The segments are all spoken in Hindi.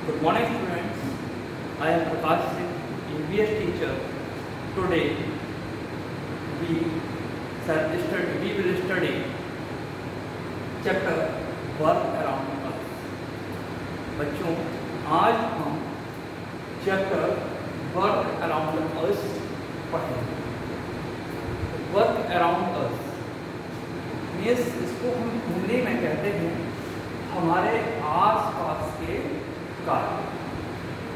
Good morning, students. I am Prakash Singh, EVS teacher. Today we will study chapter Work Around Us. बच्चों, आज हम चैप्टर वर्क अराउंड अस पढ़ेंगे। वर्क अराउंड अस मीन्स इसको हम हिंदी में कहते हैं हमारे आसपास के कार्य,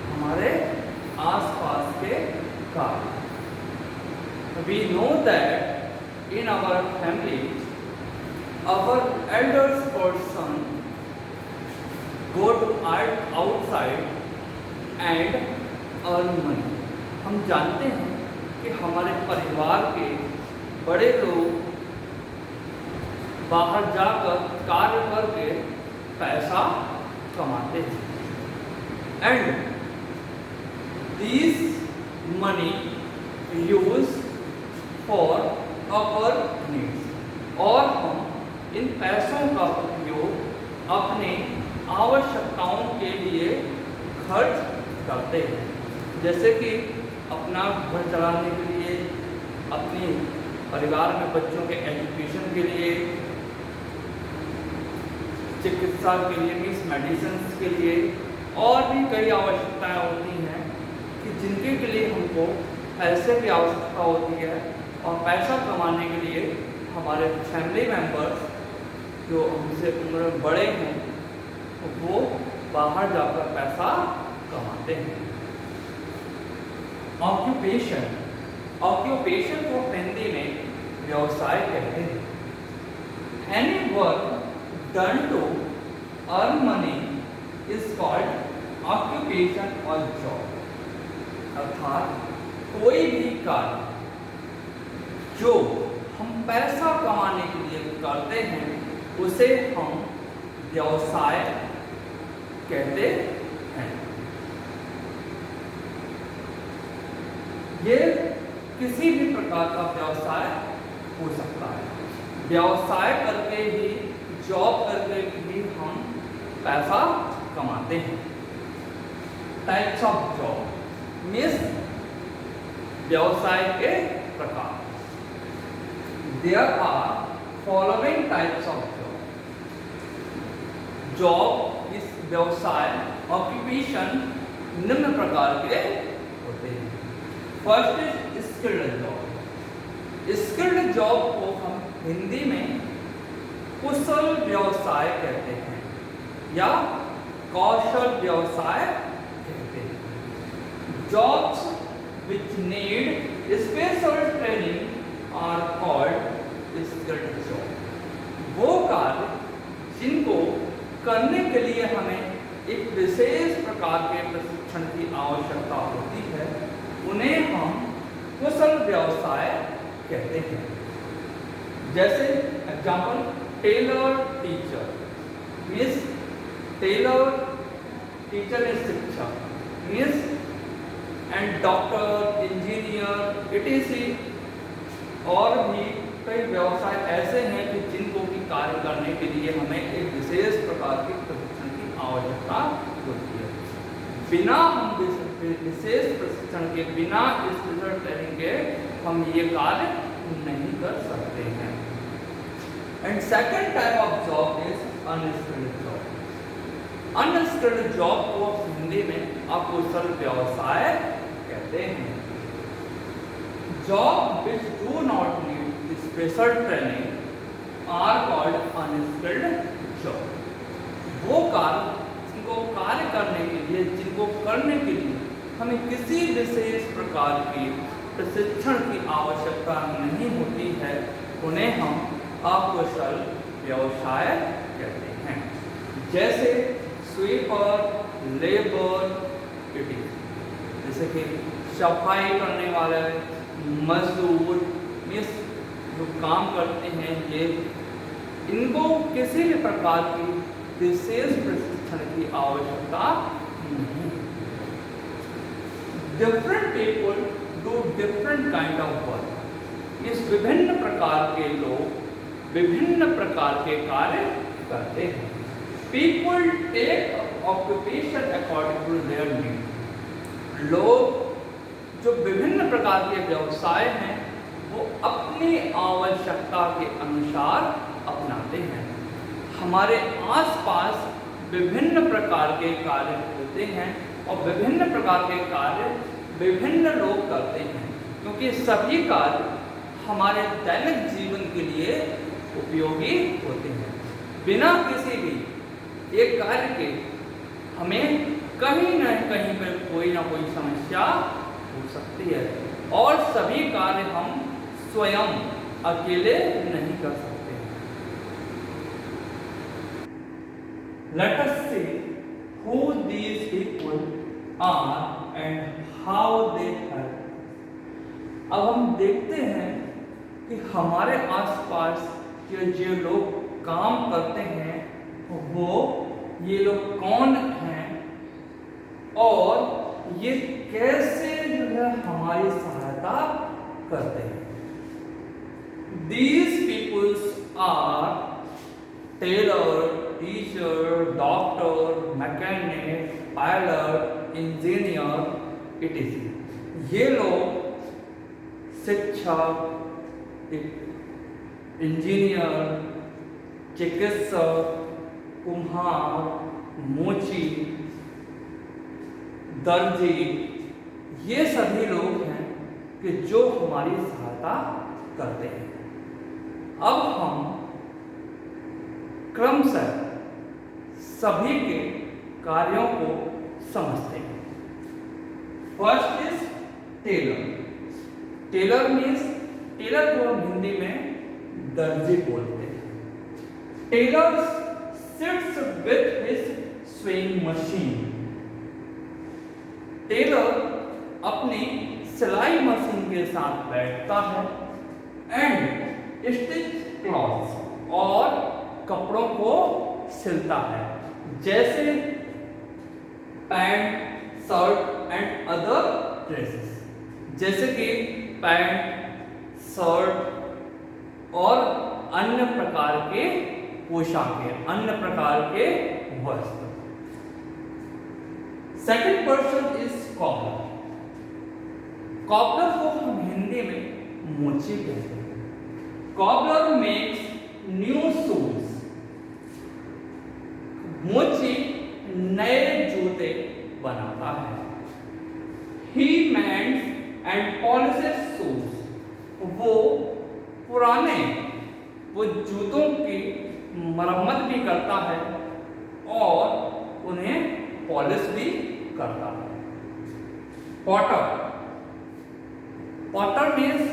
हमारे आसपास के कार्य। We know that in our families, our elders person go to outside and earn money. हम जानते हैं कि हमारे परिवार के बड़े लोग बाहर जाकर कार्य करके पैसा कमाते हैं and these money used for our needs, और हम इन पैसों का उपयोग अपने आवश्यकताओं के लिए खर्च करते हैं, जैसे कि अपना घर चलाने के लिए, अपने परिवार में बच्चों के एजुकेशन के लिए, चिकित्सा के लिए मीन्स मेडिसिन के लिए, और भी कई आवश्यकताएं होती हैं कि जिनके के लिए हमको पैसे की आवश्यकता होती है। और पैसा कमाने के लिए हमारे फैमिली मेंबर्स जो हमसे उम्र में बड़े हैं वो बाहर जाकर पैसा कमाते हैं। ऑक्यूपेशन, ऑक्यूपेशन को हिंदी में व्यवसाय कहते हैं। Any work done to earn money is called occupation और जॉब। अर्थात कोई भी कार्य जो हम पैसा कमाने के लिए करते हैं उसे हम व्यवसाय कहते हैं। ये किसी भी प्रकार का व्यवसाय हो सकता है। व्यवसाय करके ही, जॉब करके भी हम पैसा कमाते हैं। टाइप्स ऑफ जॉब मीन्स व्यवसाय के प्रकार। There are following types of job. Job इस व्यवसाय ऑक्यूपेशन निम्न प्रकार के होते हैं। First is skilled job. Skilled job को हम हिंदी में कुशल व्यवसाय कहते हैं या कौशल व्यवसाय कहते हैं। Jobs which need special training are called skilled job. वो कार्य जिनको करने के लिए हमें एक विशेष प्रकार के प्रशिक्षण की आवश्यकता होती है उन्हें हम कुशल व्यवसाय कहते हैं। जैसे example tailor teacher means tailor teacher is शिक्षक means and doctor, engineer, ETC और भी कई व्यवसाय ऐसे हैं कि जिनको की कार्य करने के लिए हमें एक विशेष प्रकार के प्रशिक्षण की आवश्यकता होती है। बिना हम विशेष प्रशिक्षण के, बिना स्पेशल ट्रेनिंग के हम ये कार्य नहीं कर सकते हैं। And second type of job is unskilled job. Unskilled job को हिंदी में अकुशल व्यवसाय कहते हैं। Job which do not need special training are called unskilled job. वो कार्य जिनको कार्य करने के लिए, जिनको करने के लिए हमें किसी विशेष प्रकार की प्रशिक्षण की आवश्यकता नहीं होती है उन्हें हम अकुशल व्यवसाय कहते हैं। जैसे स्वीपर, लेबर, जैसे कि सफाई करने वाले मजदूर मीन्स जो काम करते हैं, ये इनको किसी भी प्रकार की विशेष प्रशिक्षण की आवश्यकता नहीं। Different people do different kind of work. इस विभिन्न प्रकार के लोग विभिन्न प्रकार के कार्य करते हैं। People take occupation according to their need. लोग जो विभिन्न प्रकार के व्यवसाय हैं वो अपनी आवश्यकता के अनुसार अपनाते हैं। हमारे आसपास विभिन्न प्रकार के कार्य होते हैं और विभिन्न प्रकार के कार्य विभिन्न लोग करते हैं, क्योंकि सभी कार्य हमारे दैनिक जीवन के लिए उपयोगी होते हैं। बिना किसी भी एक कार्य के हमें कहीं न कहीं पर कोई ना कोई समस्या हो सकती है और सभी कार्य हम स्वयं अकेले नहीं कर सकते। Let us see who these people are and how they help। अब हम देखते हैं कि हमारे आसपास के जो लोग काम करते हैं वो ये लोग कौन हैं और ये कैसे जो है हमारी सहायता करते हैं। These peoples are tailor, teacher, doctor, mechanic, pilot, engineer, etc. ये लोग शिक्षक, इंजीनियर, चिकित्सक, कुम्हार, मोची, दर्जी, ये सभी लोग हैं कि जो हमारी सहायता करते हैं। अब हम क्रमशः सभी के कार्यों को समझते हैं। First is tailor. Tailor means, tailor को हम हिंदी में दर्जी बोलते हैं। Tailor sits with his swing machine. Tailor अपनी सिलाई मशीन के साथ बैठता है एंड स्टिच क्लॉथ्स और कपड़ों को सिलता है, जैसे pant, shirt and other dresses, जैसे कि पैंट, शर्ट और अन्य प्रकार के पोशाकें, अन्य प्रकार के वस्त्र। Second person is coupler. Coupler को हम हिंदी में मोची कहते हैं। Coupler makes new shoes. मोची नए जूते बनाता है। He mends and polishes shoes। वो पुराने जूतों की मरम्मत भी करता है और उन्हें पॉलिश भी करता है। पॉटर। पॉटर मीन्स,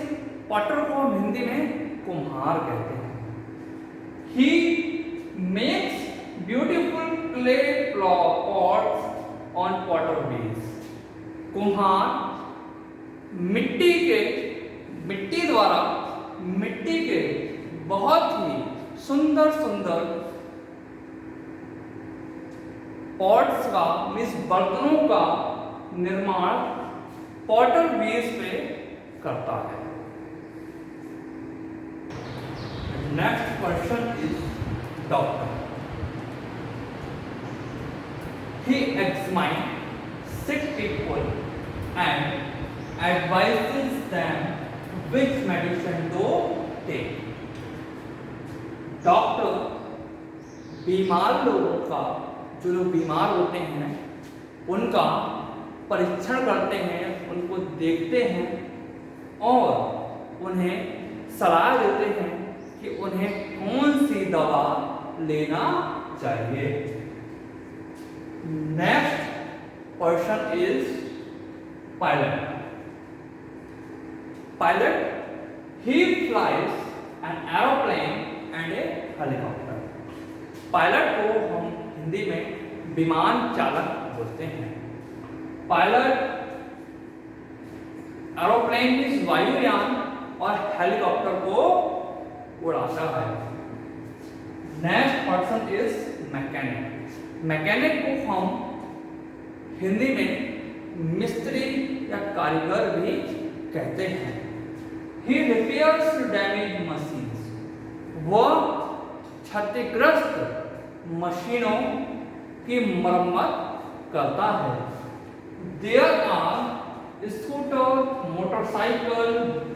पॉटर को हम हिंदी में कुम्हार कहते हैं। He makes beautiful clay pots on pottery wheels। कुम्हार मिट्टी द्वारा मिट्टी के बहुत ही सुंदर सुंदर पॉट्स का, मीन्स बर्तनों का निर्माण पॉटर व्हील्स पे करता है। Next person is doctor. He examines sick people and advises them which medicine to take। Doctor बीमार लोगों का, जो लोग बीमार होते हैं उनका परीक्षण करते हैं, उनको देखते हैं और उन्हें सलाह देते हैं कि उन्हें कौन सी दवा लेना चाहिए। Next person is pilot. Pilot, he flies an aeroplane and A helicopter. Pilot को हम हिंदी में विमान चालक बोलते हैं। पायलट एरोप्लेन मीन्स वायुयान और हेलीकॉप्टर को उड़ाता है। Next person is mechanic. Mechanic को हम हिंदी में मिस्त्री या कारीगर भी कहते हैं। He repairs damaged machines। वह क्षतिग्रस्त मशीनों की मरम्मत करता है। There are scooter, motorcycle,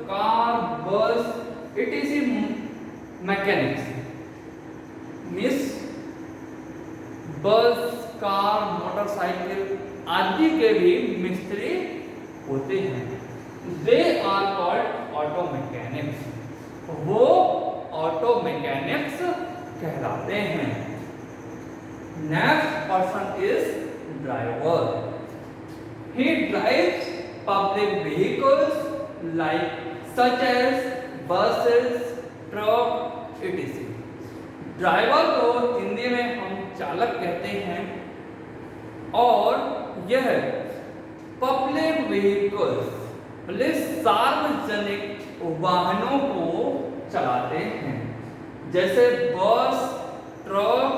car, bus etc mechanics means bus, car, motorcycle आदि के भी मिस्त्री होते हैं। They are called auto mechanics, वो ऑटो मैकेनिक्स कहलाते हैं। Next person is driver. He drives public vehicles like such as buses, truck etc। Driver को हिंदी में हम चालक कहते हैं और यह पब्लिक व्हीकल्स मतलब सार्वजनिक वाहनों को चलाते हैं, जैसे बस, ट्रक,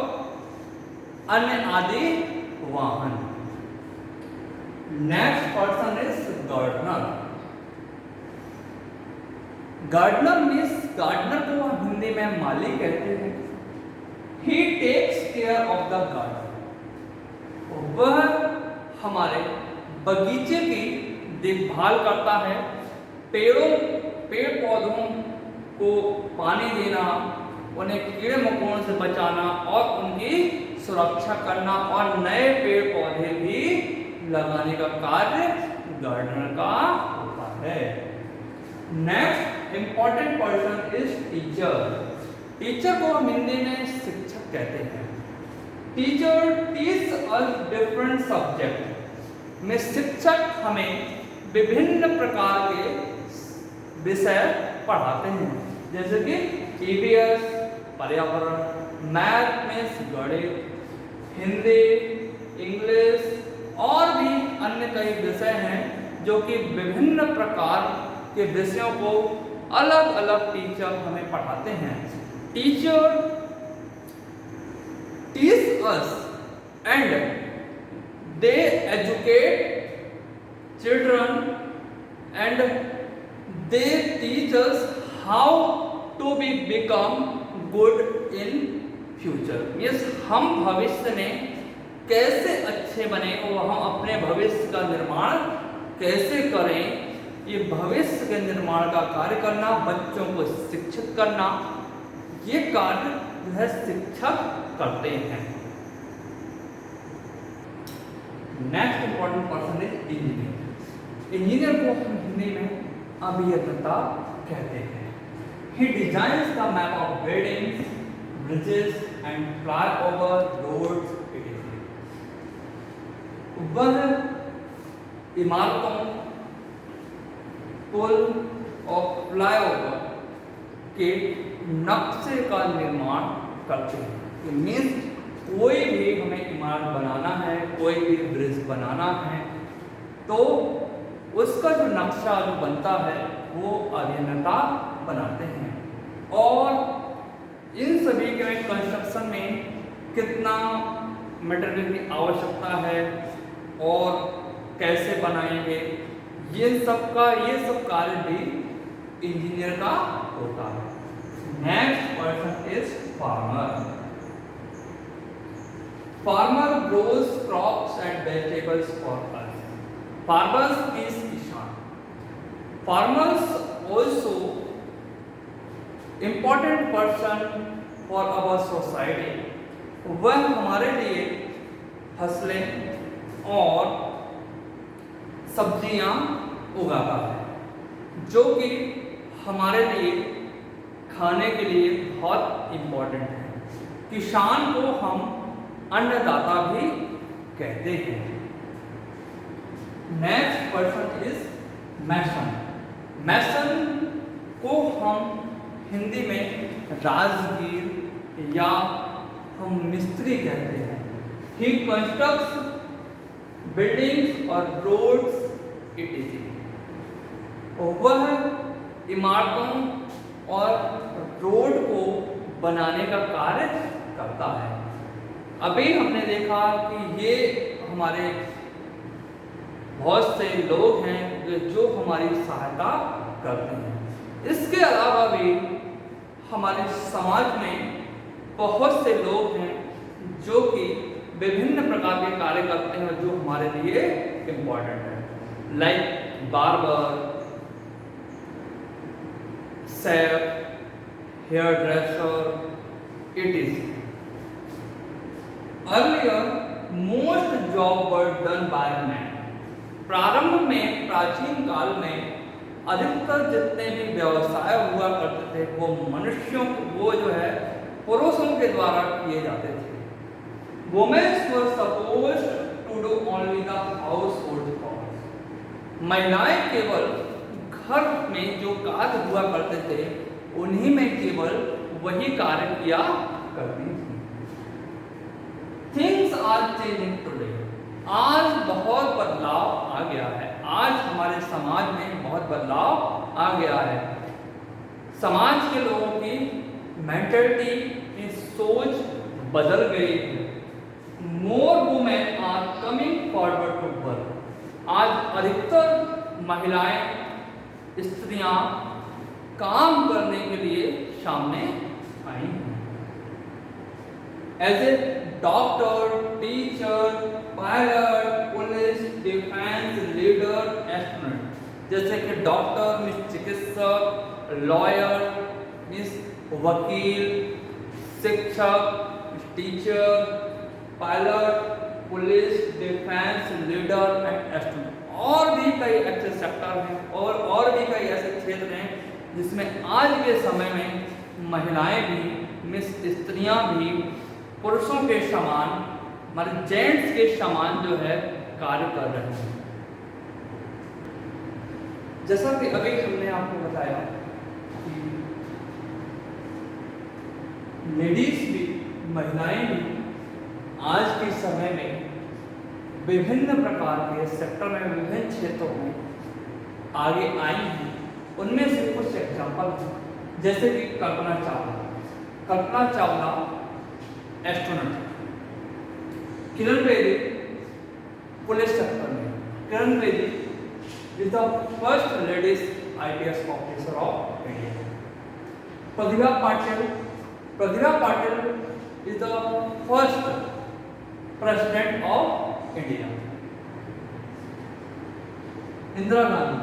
अन्य आदि वाहन। Next person is gardener. Gardener means gardener को हिंदी में माली कहते हैं। He takes care of the garden, वह हमारे बगीचे की देखभाल करता है। पेड़ पौधों को पानी देना, उन्हें कीड़े मकोड़ों से बचाना और उनकी सुरक्षा करना और नए पेड़ पौधे भी लगाने का कार्य गार्डनर का होता है। Next important person is teacher. Teacher को हम हिंदी में शिक्षक कहते हैं। Teacher teach us different subject में शिक्षक हमें विभिन्न प्रकार के विषय पढ़ाते हैं, जैसे कि ईवीएस पर्यावरण, मैथ में गणित, हिंदी, इंग्लिश और भी अन्य कई विषय हैं जो कि विभिन्न प्रकार के विषयों को अलग अलग टीचर हमें पढ़ाते हैं। Teacher teach us and they educate children and they teach us how to be become good in future. Means हम भविष्य में कैसे अच्छे बने और हम अपने भविष्य का निर्माण कैसे करें, ये भविष्य के निर्माण का कार्य करना, बच्चों को शिक्षित करना, ये कार्य जो है शिक्षक करते हैं। Next important person is engineer. Engineer को हम हिंदी में अभियंता कहते हैं। He designs the map of buildings, bridges and flyover roads etc। वह इमारतों, पुल और फ्लाईओवर के नक्शे का निर्माण करते हैं। मीन्स कोई भी हमें इमारत बनाना है, कोई भी ब्रिज बनाना है, तो उसका जो नक्शा जो बनता है वो अभियंता बनाते हैं। और इन सभी के कंस्ट्रक्शन में कितना मटेरियल की आवश्यकता है और कैसे बनाएंगे, ये सब कार्य भी इंजीनियर का होता है। Next person is farmer. Farmer grows crops and vegetables for us. Farmers means किसान। Farmers also important person for our society. वह हमारे लिए फसलें और सब्जियां उगाता है, जो कि हमारे लिए खाने के लिए बहुत इम्पोर्टेंट है। किसान को हम अन्नदाता भी कहते हैं। नेक्स्ट पर्सन इज मैसन। मैसन को हम हिंदी में राजगीर या हम मिस्त्री कहते हैं। ही कंस्ट्रक्ट्स बिल्डिंग्स और रोड्स etc। वह इमारतों और रोड को बनाने का कार्य करता है। अभी हमने देखा कि ये हमारे बहुत से लोग हैं जो हमारी सहायता करते हैं। इसके अलावा भी हमारे समाज में बहुत से लोग हैं जो कि विभिन्न प्रकार के कार्य करते हैं जो हमारे लिए इम्पोर्टेंट है, like barber, chef, hairdresser, it is. Earlier most job were done by man. प्रारंभ में, प्राचीन काल में अधिकतर जितने भी व्यवसाय हुआ करते थे वो मनुष्यों वो जो है पुरुषों के द्वारा किए जाते थे। Womens were supposed to do only the household chores. महिलाएं केवल घर में जो कार्य हुआ करते थे उन्हीं में केवल वही कार्य किया करती थी। Things are changing today. आज बहुत बदलाव आ गया है। आज हमारे समाज में बहुत बदलाव आ गया है। समाज के लोगों की मेंटलिटी की सोच बदल गई है। More women are coming forward to work. आज अधिकतर महिलाएं, स्त्रियां काम करने के लिए सामने आई हैं। As a doctor, teacher, pilot, police, defence, leader, astronaut. जैसे कि डॉक्टर मीन्स चिकित्सक, लॉयर मीन्स वकील, शिक्षक, teacher, pilot, police, defence, leader and astronaut. और भी कई ऐसे सेक्टर हैं और भी कई ऐसे क्षेत्र हैं जिसमें आज के समय में महिलाएं भी मीन्स स्त्रियां भी पुरुषों के समान, मतलब जेंट्स के समान जो है कार्य कर रहे हैं। जैसा कि अभी हमने आपको बताया कि लेडीज भी, महिलाएं भी आज के समय में विभिन्न प्रकार के सेक्टर में, विभिन्न क्षेत्रों में आगे आई हैं। उनमें से कुछ एग्जाम्पल हैं, जैसे कि Kalpana Chawla. Kalpana Chawla astronaut, Kiran Bedi police sector में। Kiran Bedi is the first ladies IPS officer of India. Pratibha Patil, Pratibha Patil is the first president of India. Indira Gandhi,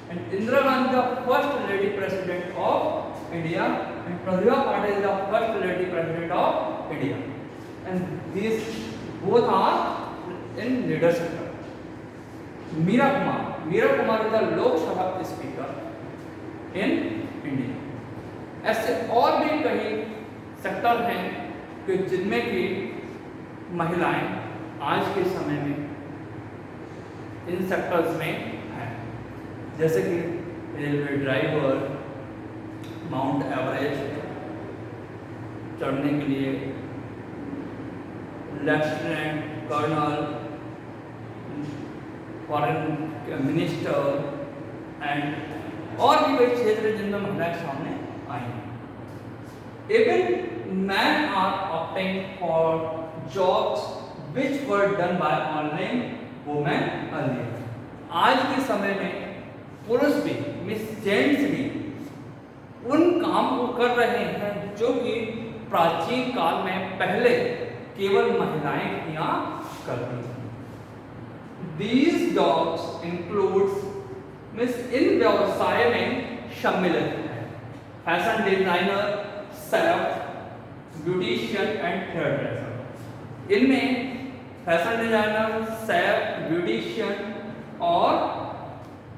and Indira Gandhi the first lady president of India, and Pratibha Patil is the first lady president of India, and these both are in leadership. Meera Kumar is the Lok Sabha speaker in India. ऐसे और भी कई सेक्टर हैं कि जिनमें की महिलाएं आज के समय में इन सेक्टर्स में हैं, जैसे कि रेलवे ड्राइवर, माउंट एवरेस्ट चढ़ने के लिए lieutenant colonel, foreign minister and और भी कई क्षेत्र जिनमें महिलाएं सामने आई हैं। Even man are opting for jobs which were done by online women earlier. आज के समय में पुरुष भी, मिस जेंट्स भी उन काम को कर रहे हैं जो कि प्राचीन काल में पहले केवल महिलाएं किया करती थी। These jobs includes मिस इन व्यवसाय में सम्मिलित है fashion designer, chef, beautician and hairdresser. इनमें फैशन डिजाइनर, शेफ, ब्यूटिशियन और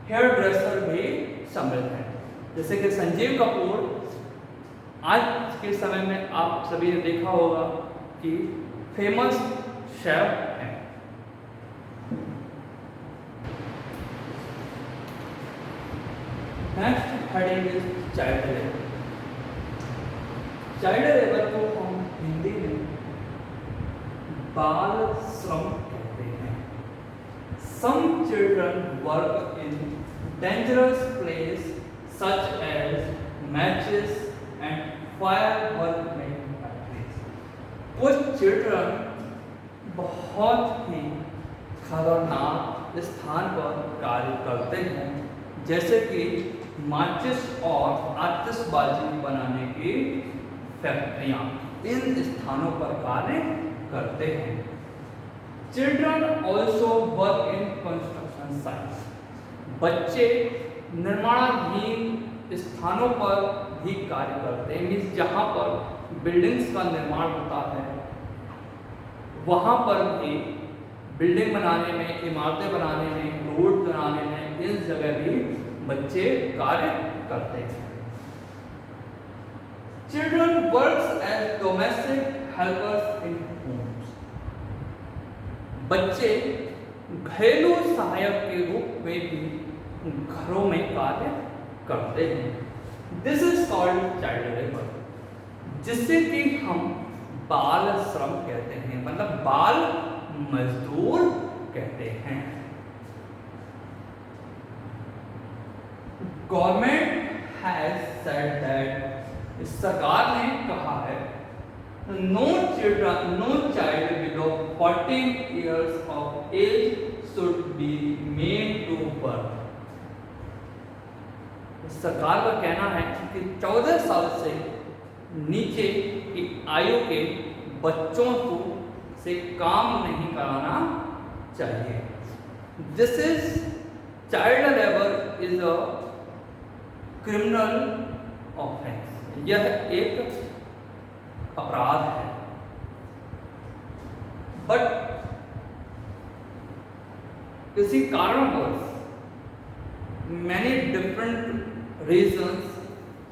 हेयर ड्रेसर भी सम्मिलित हैं। जैसे कि संजीव कपूर आज के समय में आप सभी ने देखा होगा कि फेमस शेफ हैं। Next heading is child labour. Child labour को हम हिंदी में बाल श्रम कहते हैं। Some children work in dangerous places such as matches and firework making factories. कुछ चिल्ड्रन बहुत ही खतरनाक स्थान पर कार्य करते हैं, जैसे कि माचिस और आतिशबाजी बनाने की फैक्ट्रियां इन स्थानों पर कार्य करते हैं। Children also work in construction sites. बच्चे निर्माणाधीन स्थानों पर भी कार्य करते हैं। मीन्स जहाँ पर बिल्डिंग्स का निर्माण होता है वहाँ पर भी बिल्डिंग बनाने में, इमारतें बनाने में, रोड बनाने में, इस जगह भी बच्चे कार्य करते हैं। Children works as domestic helpers in homes. बच्चे घरेलू सहायक के रूप में भी घरों में कार्य करते हैं। This is called child labour, जिससे कि हम बाल श्रम कहते हैं, मतलब बाल मजदूर कहते हैं। गवर्नमेंट हैज सेड दैट, सरकार ने कहा है, no child below 14 years of age should be made to work। सरकार का कहना है कि 14 साल से नीचे की आयु के बच्चों को से काम नहीं कराना चाहिए। This is child labour is a criminal offence. यह एक अपराध है। बट किसी कारणवश many different reasons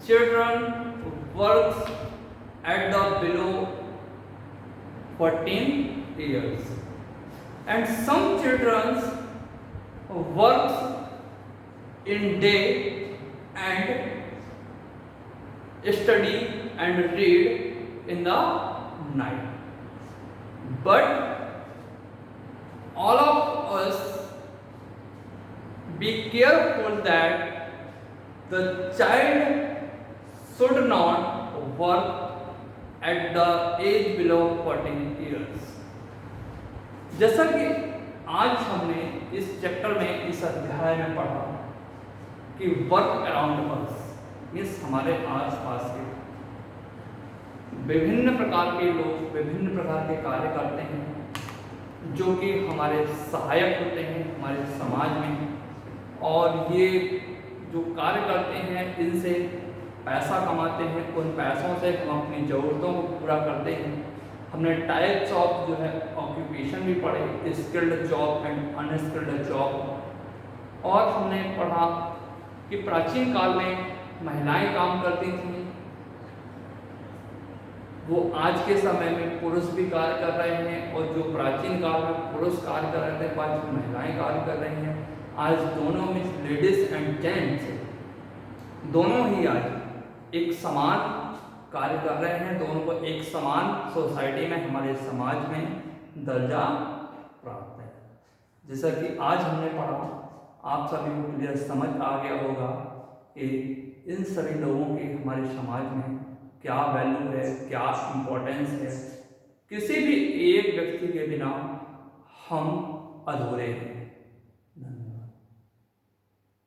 children works at the below 14 years, and some children works in day and study and read in the night. But all of us be careful that the child should not work at the age below 14 years। जैसा कि आज हमने इस चैप्टर में, इस अध्याय में पढ़ा कि वर्क अराउंड अस मीन्स हमारे आसपास के विभिन्न प्रकार के लोग विभिन्न प्रकार के कार्य करते हैं जो कि हमारे सहायक होते हैं हमारे समाज में, और ये जो कार्य करते हैं इनसे पैसा कमाते हैं। उन पैसों से हम अपनी ज़रूरतों को पूरा करते हैं। हमने टाइप्स ऑफ जो है ऑक्यूपेशन भी पढ़े, skilled job and unskilled job. और हमने पढ़ा कि प्राचीन काल में महिलाएं काम करती थीं, वो आज के समय में पुरुष भी कार्य कर रहे हैं, और जो प्राचीन काल में पुरुष कार्य कर रहे थे आज महिलाएं कार्य कर रही हैं। आज दोनों में लेडीज एंड जेंट्स दोनों ही आज एक समान कार्य कर रहे हैं, दोनों को एक समान सोसाइटी में, हमारे समाज में दर्जा प्राप्त है। जैसा कि आज हमने पढ़ा, आप सभी को क्लियर समझ आ गया होगा कि इन सभी लोगों की हमारे समाज में क्या वैल्यू है, क्या इम्पोर्टेंस है। किसी भी एक व्यक्ति के बिना हम अधूरे हैं।